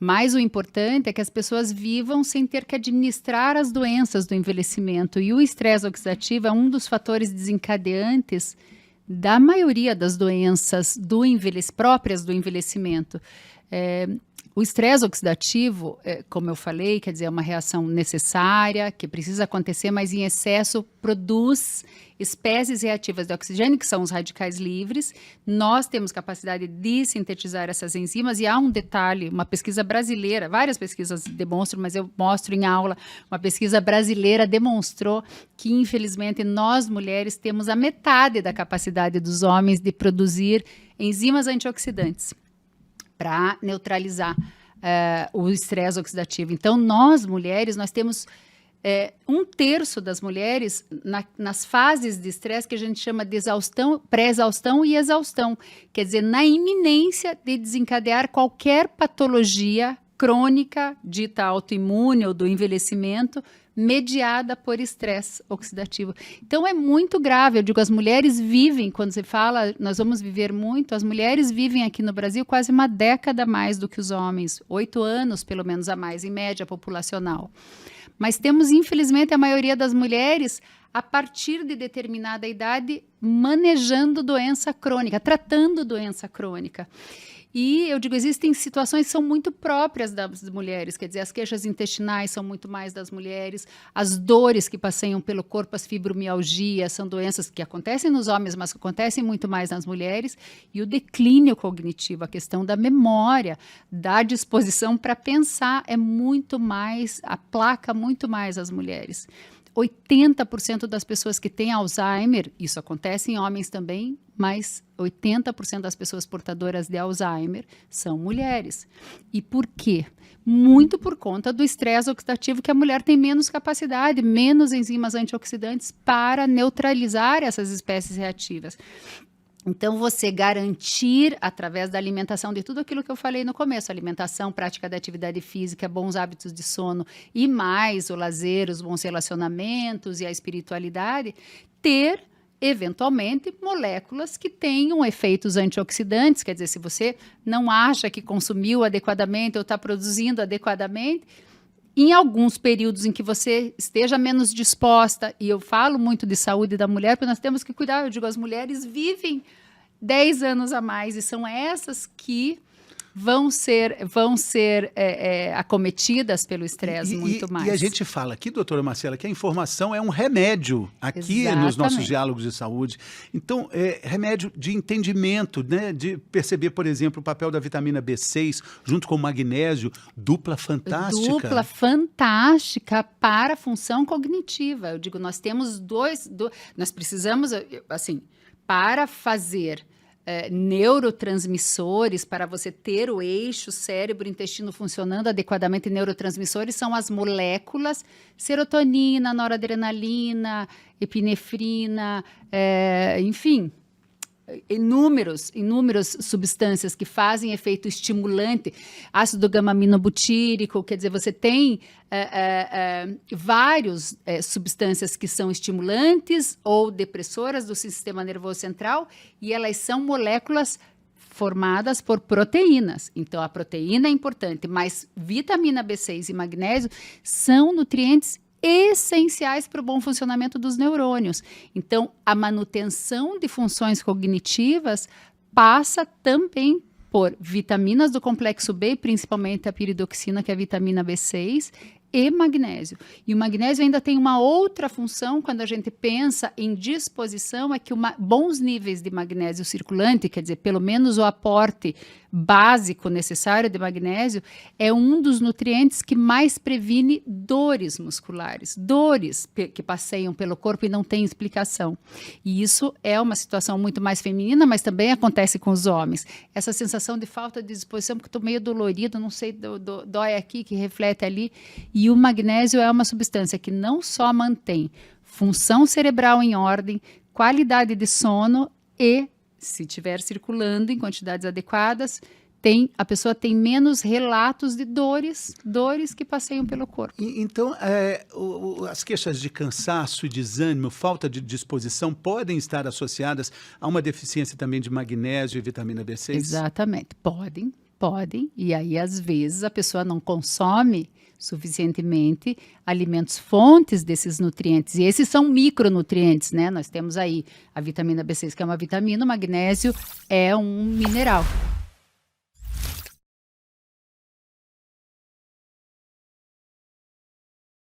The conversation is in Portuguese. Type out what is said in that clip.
Mas o importante é que as pessoas vivam sem ter que administrar as doenças do envelhecimento. E o estresse oxidativo é um dos fatores desencadeantes da maioria das doenças próprias do envelhecimento. O estresse oxidativo, como eu falei, quer dizer, é uma reação necessária, que precisa acontecer, mas em excesso produz espécies reativas de oxigênio, que são os radicais livres. Nós temos capacidade de sintetizar essas enzimas, e há um detalhe, uma pesquisa brasileira, várias pesquisas demonstram, mas eu mostro em aula, uma pesquisa brasileira demonstrou que, infelizmente, nós mulheres temos a metade da capacidade dos homens de produzir enzimas antioxidantes para neutralizar o estresse oxidativo. Então, nós mulheres, nós temos 1/3 das mulheres nas fases de estresse que a gente chama de exaustão, pré-exaustão e exaustão. Quer dizer, na iminência de desencadear qualquer patologia crônica, dita autoimune ou do envelhecimento, mediada por estresse oxidativo. Então, é muito grave. Eu digo, as mulheres vivem, quando se fala, nós vamos viver muito, as mulheres vivem aqui no Brasil quase uma década a mais do que os homens, 8 anos, pelo menos, a mais, em média populacional. Mas temos, infelizmente, a maioria das mulheres, a partir de determinada idade, manejando doença crônica, tratando doença crônica. E eu digo, existem situações que são muito próprias das mulheres, quer dizer, as queixas intestinais são muito mais das mulheres, as dores que passeiam pelo corpo, as fibromialgias, são doenças que acontecem nos homens, mas que acontecem muito mais nas mulheres, e o declínio cognitivo, a questão da memória, da disposição para pensar, é muito mais, aplaca muito mais as mulheres. 80% das pessoas que têm Alzheimer, isso acontece em homens também, mas 80% das pessoas portadoras de Alzheimer são mulheres. E por quê? Muito por conta do estresse oxidativo, que a mulher tem menos capacidade, menos enzimas antioxidantes para neutralizar essas espécies reativas. Então, você garantir, através da alimentação, de tudo aquilo que eu falei no começo, alimentação, prática de atividade física, bons hábitos de sono e mais o lazer, os bons relacionamentos e a espiritualidade, ter, eventualmente, moléculas que tenham efeitos antioxidantes, quer dizer, se você não acha que consumiu adequadamente ou está produzindo adequadamente, em alguns períodos em que você esteja menos disposta, e eu falo muito de saúde da mulher, porque nós temos que cuidar, eu digo, as mulheres vivem 10 anos a mais, e são essas que vão ser acometidas pelo estresse muito mais. E a gente fala aqui, doutora Marcela, que a informação é um remédio aqui Exatamente. Nos nossos diálogos de saúde. Então, remédio de entendimento, né? De perceber, por exemplo, o papel da vitamina B6 junto com o magnésio, dupla fantástica. Dupla fantástica para a função cognitiva. Eu digo, nós temos nós precisamos, assim, para fazer neurotransmissores, para você ter o eixo cérebro-intestino funcionando adequadamente. Neurotransmissores são as moléculas serotonina, noradrenalina, epinefrina, enfim, inúmeras substâncias que fazem efeito estimulante, ácido gama-aminobutírico, quer dizer, você tem várias substâncias que são estimulantes ou depressoras do sistema nervoso central, e elas são moléculas formadas por proteínas. Então, a proteína é importante, mas vitamina B6 e magnésio são nutrientes essenciais para o bom funcionamento dos neurônios. Então, a manutenção de funções cognitivas passa também por vitaminas do complexo B, principalmente a piridoxina, que é a vitamina B6, e magnésio. E o magnésio ainda tem uma outra função, quando a gente pensa em disposição, é que bons níveis de magnésio circulante, quer dizer, pelo menos o aporte básico necessário de magnésio, é um dos nutrientes que mais previne dores musculares, dores que passeiam pelo corpo e não tem explicação. E isso é uma situação muito mais feminina, mas também acontece com os homens. Essa sensação de falta de disposição, porque estou meio dolorido, não sei, dói aqui, que reflete ali. E o magnésio é uma substância que não só mantém função cerebral em ordem, qualidade de sono e, se estiver circulando em quantidades adequadas, a pessoa tem menos relatos de dores que passeiam pelo corpo. Então, as queixas de cansaço e desânimo, falta de disposição, podem estar associadas a uma deficiência também de magnésio e vitamina B6? Exatamente, podem. Podem, e aí às vezes a pessoa não consome suficientemente alimentos fontes desses nutrientes, e esses são micronutrientes, né? Nós temos aí a vitamina B6, que é uma vitamina, o magnésio é um mineral.